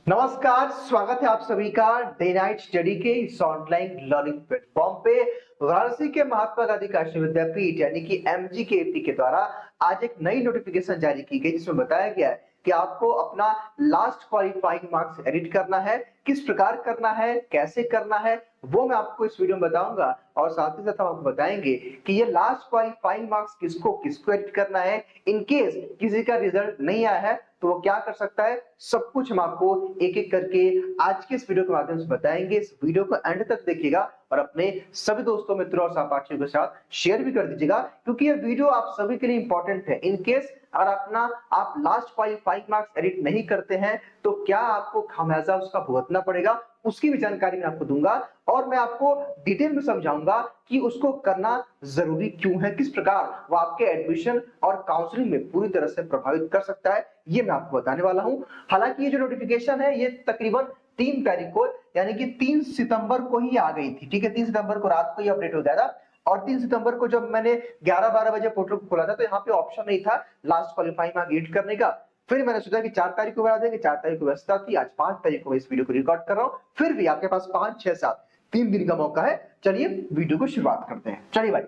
नमस्कार, स्वागत है आप सभी का डे नाइट स्टडी के इस ऑनलाइन लर्निंग प्लेटफॉर्म पे। वाराणसी के महात्मा गांधी काशी विद्यापीठ यानी कि एमजीकेपी के द्वारा आज एक नई नोटिफिकेशन जारी की गई जिसमें बताया गया है कि आपको अपना लास्ट क्वालिफाइंग मार्क्स एडिट करना है। किस प्रकार करना है, कैसे करना है, वो मैं आपको इस वीडियो में बताऊंगा और साथ ही साथ हम आपको बताएंगे कि ये लास्ट क्वालिफाइंग मार्क्स किसको किसको एडिट करना है। इन केस किसी का रिजल्ट नहीं आया है तो वो क्या कर सकता है, सब कुछ हम आपको एक एक करके आज के इस वीडियो के माध्यम से बताएंगे। इस वीडियो को एंड तक देखिएगा और अपने सभी दोस्तों, मित्रों और सहपाठियों के साथ शेयर भी कर दीजिएगा क्योंकि ये वीडियो आप सभी के लिए इंपॉर्टेंट है। इन केस अगर आप लास्ट क्वालिफाइंग मार्क्स एडिट नहीं करते हैं तो क्या आपको खामियाजा उसका भुगतना पड़ेगा, उसकी भी जानकारी मैं आपको दूंगा और मैं आपको डिटेल में समझाऊंगा कि उसको करना जरूरी क्यों है, किस प्रकार वो आपके एडमिशन और काउंसलिंग में पूरी तरह से प्रभावित कर सकता है, ये मैं आपको बताने वाला हूं। हालांकि ये जो नोटिफिकेशन है ये तकरीबन 3 तारीख को यानी कि 3 सितंबर को ही आ गई थी। ठीक है, 3 सितंबर को रात को ही अपडेट हो गया था और 3 सितंबर को जब मैंने 11-12 बजे पोर्टल को खोला था तो यहाँ पे ऑप्शन नहीं था लास्ट क्वालिफाइंग मार्क्स एडिट करने का। फिर मैंने सोचा कि 4 तारीख को बना देंगे, 4 तारीख को व्यस्तता थी, आज 5 तारीख को मैं इस वीडियो को रिकॉर्ड कर रहा हूँ। फिर भी आपके पास 5, 6, 7 3 दिन का मौका है। चलिए वीडियो को शुरुआत करते हैं। चलिए भाई,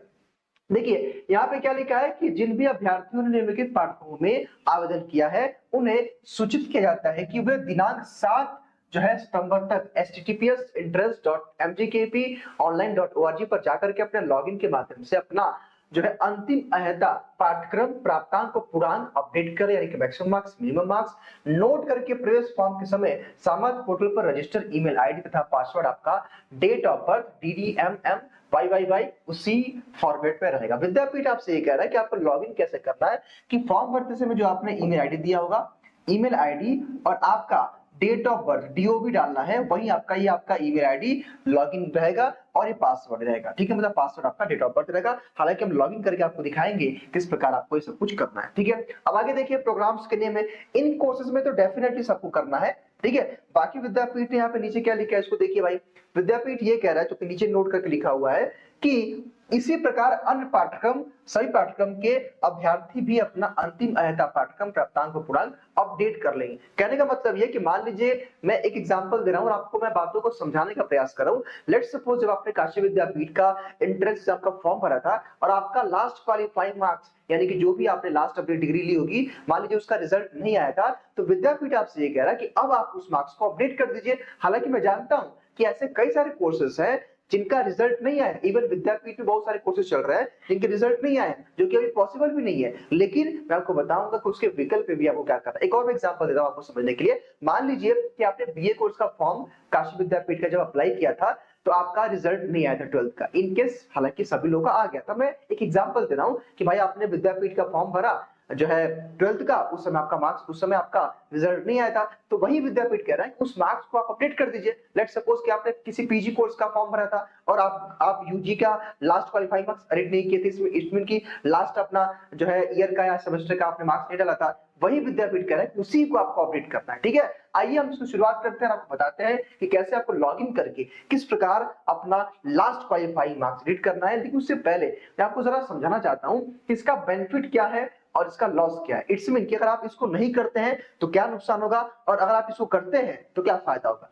देखिए यहाँ पे क्या लिखा है कि जिन भी अभ्यर्थियों ने निम्नलिखित पाठ्यक्रमों में आवेदन किया है उन्हें सूचित किया जाता है कि वे दिनांक 7 जो है सितंबर तक https://entrance.mgkponline.org पर जाकर के अपने लॉगिन के माध्यम से अपना जो है अंतिम अहता पाठ्यक्रम प्राप्तांक को पूर्णांक अपडेट करें, यानी कि maximum marks, minimum marks note करके प्रवेश फॉर्म के समय सामान्य पोर्टल पर रजिस्टर ईमेल आईडी तथा पासवर्ड आपका date of birth DDMM YYY उसी फॉर्मेट में रहेगा। विद्यापीठ आपसे ये कह रहा है कि आपको लॉगिन कैसे करना है कि फॉर्म भरते समय जो आपने ईमेल आईडी दिया होगा, ईमेल आईडी और आपका डेट ऑफ बर्थ DOB डालना है, वही आपका ये आपका ईमेल आईडी लॉगिन रहेगा और ये पासवर्ड रहेगा। ठीक है, मतलब पासवर्ड आपका डेट ऑफ बर्थ रहेगा। हालांकि हम लॉगिन करके आपको दिखाएंगे किस प्रकार आपको ये सब कुछ करना है। ठीक है, अब आगे देखिए प्रोग्राम्स के नेम है, इन कोर्सेज में तो डेफिनेटली सबको करना है। ठीक है, बाकी विद्यापीठ ने यहाँ पे नीचे क्या लिखा है इसको देखिए भाई। विद्यापीठ ये कह रहा है, जो नीचे नोट करके लिखा हुआ है कि इसी प्रकार अन्य पाठ्यक्रम सभी पाठ्यक्रम के अभ्यर्थी भी अपना अंतिम अहता पाठ्यक्रम प्राप्तांक को पूर्णांक अपडेट कर लेंगे। कहने का मतलब ये कि मान लीजिए मैं एक एग्जांपल दे रहा हूं और आपको मैं बातों को समझाने का प्रयास कर रहा हूं। लेट्स सपोज जब आपने काशी विद्यापीठ का एंट्रेंस एग्जाम का फॉर्म भरा था और आपका लास्ट क्वालिफाइंग मार्क्स यानी कि जो भी आपने लास्ट अपनी डिग्री ली होगी, मान लीजिए उसका रिजल्ट नहीं आया था, तो विद्यापीठ आपसे ये कह रहा है कि अब आप उस मार्क्स को अपडेट कर दीजिए। हालांकि मैं जानता हूं कि ऐसे कई सारे कोर्सेस हैं जिनका रिजल्ट नहीं आया, इवन विद्यापीठ में बहुत सारे कोर्सेज चल रहे हैं जिनके रिजल्ट नहीं आए, जो कि अभी पॉसिबल भी नहीं है, लेकिन मैं आपको बताऊंगा कि उसके विकल्प पे भी आपको क्या करना है। एक और एग्जांपल देता हूं आपको समझने के लिए। मान लीजिए कि आपने बीए कोर्स का फॉर्म काशी विद्यापीठ का जब अप्लाई किया था तो आपका रिजल्ट नहीं आया था 12th का, इनकेस हालांकि सभी लोगों का आ गया था। मैं एक एग्जांपल दे रहा हूं कि भाई आपने विद्यापीठ का फॉर्म भरा जो है 12th का, उस समय आपका मार्क्स, उस समय आपका रिजल्ट नहीं आया था, तो वही विद्यापीठ कह रहा है कि उस मार्क्स को आप अपडेट कर दीजिए। लेट्स सपोज कि आपने किसी पीजी कोर्स का फॉर्म भरा था और आप यूजी का लास्ट क्वालिफाइंग मार्क्स एडिट नहीं किए थे, इसमें की लास्ट अपना जो है ईयर का या सेमेस्टर का आपने मार्क्स नहीं डाला था, वही विद्यापीठ कह रहा है कि उसी को आपको अपडेट करना है। ठीक है, आइए हम इसको शुरुआत करते हैं और आपको बताते हैं कि कैसे आपको लॉगिन करके किस प्रकार अपना लास्ट क्वालिफाइंग मार्क्स एडिट करना है। लेकिन उससे पहले मैं आपको जरा समझाना चाहता हूं कि इसका बेनिफिट क्या है और इसका लॉस क्या है। इट्स मीन कि अगर आप इसको नहीं करते हैं तो क्या नुकसान होगा और अगर आप इसको करते हैं तो क्या फायदा होगा।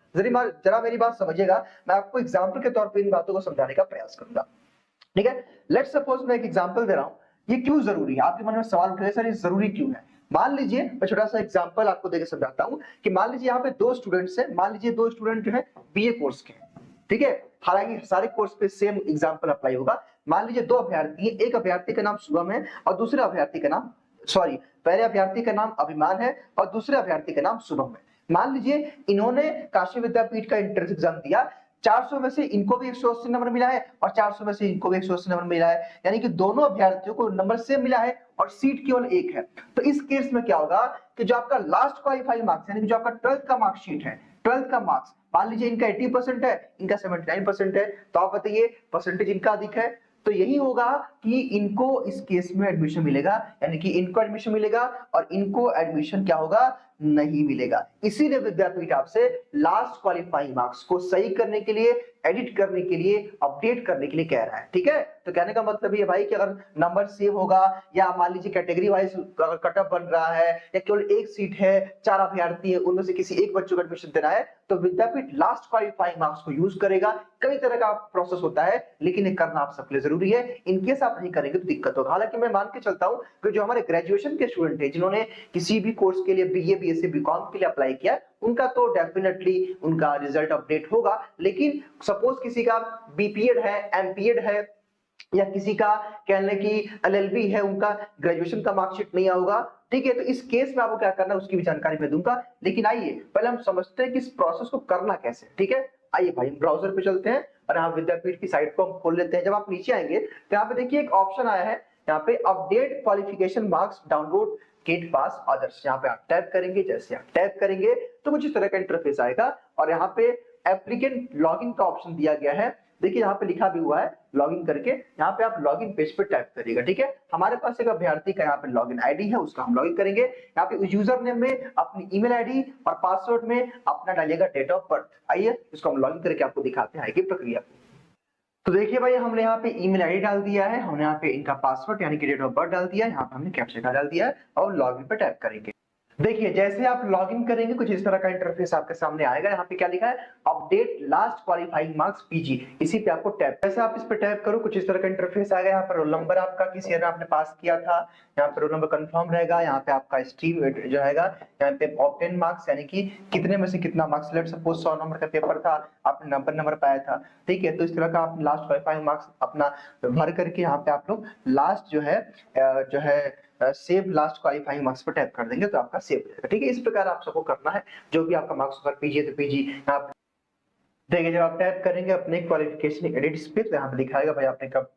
जरा मेरी बात समझिएगा, मैं आपको एग्जांपल के तौर पे इन बातों को समझाने का प्रयास करूंगा। ठीक है, लेट्स सपोज मैं एक एग्जांपल दे रहा हूं, ये क्यों जरूरी है, आपके मन में सवाल उठेगा सर ये जरूरी क्यों है। मान लीजिए मैं छोटा सा एग्जांपल आपको देकर समझाता हूं कि मान लीजिए यहाँ पे 2 स्टूडेंट्स हैं, मान लीजिए 2 स्टूडेंट जो है बीए कोर्स के हैं। ठीक है, हालांकि सारे कोर्स पे सेम एग्जांपल अप्लाई होगा। मान लीजिए 2 अभ्यर्थी हैं, एक अभ्यर्थी का नाम शुभम है और दूसरे अभ्यर्थी का नाम पहले अभ्यर्थी का नाम अभिमान है और दूसरे अभ्यर्थी का नाम शुभम है। मान लीजिए इन्होंने काशी विद्यापीठ का एंट्रेंस एग्जाम दिया, 400 में से इनको भी 180 नंबर मिला है और 400 में से इनको भी 180 नंबर मिला है, यानी कि दोनों अभ्यर्थियों को नंबर सेम मिला है और सीट केवल एक है। तो इस केस में क्या होगा कि जो आपका लास्ट क्वालिफाइंग मार्क्स यानी कि जो आपका 12th का मार्कशीट है, 12th का मार्क्स मान लीजिए इनका 80% है, इनका 79% है, तो आप बताइए परसेंटेज इनका अधिक है, तो यही होगा कि इनको इस केस में एडमिशन मिलेगा, यानी कि इनको एडमिशन मिलेगा और इनको एडमिशन क्या होगा, नहीं मिलेगा। इसीलिए विद्यापीठ आपसे लास्ट क्वालिफाइंग मार्क्स को सही करने के लिए एडिट करने के लिए, अपडेट करने के लिए कह रहा है। ठीक है, तो कहने का मतलब ये भाई कि अगर नंबर सेव होगा या मान लीजिए कैटेगरी वाइज कटअप बन रहा है या केवल एक सीट है, 4 अभ्यर्थी है, उनमें से किसी एक बच्चों को एडमिशन देना है, तो विद्यापीठ लास्ट क्वालिफाइंग मार्क्स को यूज करेगा। कई तरह का प्रोसेस होता है, लेकिन ये करना आप सबके लिए जरूरी है। इनकेस आप नहीं करेंगे तो दिक्कत होगा। हालांकि मैं मान के चलता हूं कि जो हमारे ग्रेजुएशन के स्टूडेंट है, जिन्होंने किसी भी कोर्स के लिए बीए, बीएससी, बीकॉम के लिए अप्लाई किया, उनका तो डेफिनेटली उनका रिजल्ट अपडेट होगा। लेकिन सपोज किसी का बीपीएड है, एमपीएड है, या किसी का कह लें कि एलएलबी है, उनका ग्रेजुएशन का मार्कशीट नहीं आएगा, ठीक है, तो इस केस में आपको क्या करना है उसकी भी जानकारी मैं दूंगा। लेकिन आइए पहले हम समझते हैं कि इस प्रोसेस को करना कैसे। ठीक है, आइए भाई ब्राउजर पे चलते हैं और यहाँ विद्यापीठ की साइट को हम खोल लेते हैं। जब आप नीचे आएंगे तो यहाँ पे देखिए एक ऑप्शन आया है, यहाँ पे update qualification marks download gate pass others, यहाँ पे आप टैप करेंगे। जैसे आप टैप करेंगे तो कुछ इस तरह का इंटरफेस आएगा और यहाँ पे एप्लीकेंट लॉगिन का ऑप्शन दिया गया है। देखिए यहाँ पे लिखा भी हुआ है लॉगिन करके, यहाँ पे आप लॉगिन पेज पे टाइप करिएगा। ठीक है, हमारे पास एक अभ्यर्थी का यहाँ पे लॉगिन आईडी है, उसका हम लॉगिन करेंगे। यहाँ पे यूजर नेम में अपनी ईमेल आईडी और पासवर्ड में अपना डालिएगा डेट ऑफ बर्थ। आइए इसको हम लॉगिन करके आपको दिखाते हैं आगे प्रक्रिया। तो देखिए भाई हमने यहाँ पे ईमेल आईडी डाल दिया है, हमने यहाँ पे इनका पासवर्ड यानी कि डेट ऑफ बर्थ डाल दिया है, यहाँ पे हमने कैप्चा डाल दिया है और लॉगिन पे टाइप करेंगे। देखिए जैसे आप लॉगिन करेंगे कुछ इस तरह का इंटरफेस आपके सामने आएगा। यहाँ पे क्या लिखा है, update last qualifying marks PG, इसी पे आपको टैप, जैसे आप इस पे टैप करो कुछ इस तरह का इंटरफेस आएगा। यहाँ पर रोल नंबर आपका किस ईयर में आपने पास किया था, यहाँ पे रोल नंबर कंफर्म रहेगा। यहाँ पे आपका स्ट्रीम जो है, यहाँ पे ऑब्टेन मार्क्स यानी कि कितने में से कितना मार्क्स, लेट सपोज 100 नंबर का पेपर था, आपने 90 नंबर पाया था। ठीक है, तो इस तरह का आप लास्ट क्वालिफाइंग मार्क्स अपना भर करके यहाँ पे आप लोग लास्ट जो है सेव लास्ट क्वालिफाइंग मार्क्स पर टैप कर देंगे तो आपका सेव हो जाएगा। ठीक है, इस प्रकार आप सबको करना है। जो भी आपका मार्क्स होगा पीजी तो पीजी यहाँ पे देखिए, जब आप टैप करेंगे अपने क्वालिफिकेशन एडिट पे तो यहाँ पे दिखाएगा भाई आपने कब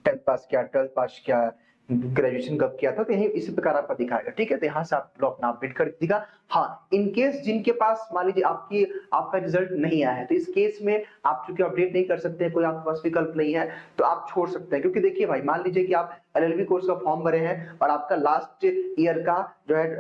10th पास किया, 12th पास किया, ग्रेजुएशन कब किया था, तो यही इसी प्रकार आपका दिखाएगा। ठीक है, तो यहाँ से आप लोग अपना अपडेट कर दीजिएगा। हाँ, इन केस जिनके पास मान लीजिए आपका रिजल्ट नहीं आया है, तो इस केस में आप चूंकि अपडेट नहीं कर सकते, कोई आपके पास विकल्प नहीं है, तो आप छोड़ सकते हैं। क्योंकि देखिए भाई मान लीजिए कि आप एलएलबी कोर्स का फॉर्म भरे हैं और आपका लास्ट ईयर का जो है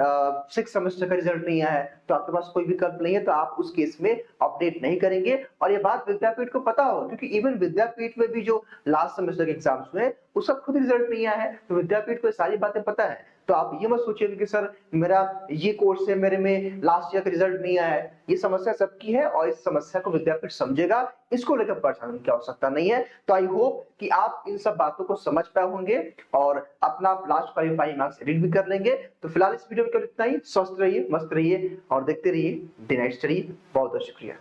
6 सेमेस्टर का रिजल्ट नहीं आया है, तो आपके पास कोई विकल्प नहीं है, तो आप उस केस में अपडेट नहीं करेंगे। और ये बात विद्यापीठ को पता हो, क्योंकि इवन विद्यापीठ में भी जो लास्ट सेमेस्टर के एग्जाम्स हुए उसका खुद रिजल्ट नहीं आया है, तो विद्यापीठ को सारी बातें पता है। तो आप ये मत सोचिए कि सर मेरा ये कोर्स है, मेरे में लास्ट ईयर का रिजल्ट नहीं आया है। ये समस्या सबकी है और इस समस्या को विद्यापीठ समझेगा, इसको लेकर परेशान होने की आवश्यकता नहीं है। तो आई होप कि आप इन सब बातों को समझ पाए होंगे और अपना लास्ट क्वालिफाइंग मार्क्स एडिट भी कर लेंगे। तो फिलहाल इस वीडियो में केवल इतना ही। स्वस्थ रहिए, मस्त रहिए और देखते रहिए डी नाइट स्टडी। बहुत बहुत शुक्रिया।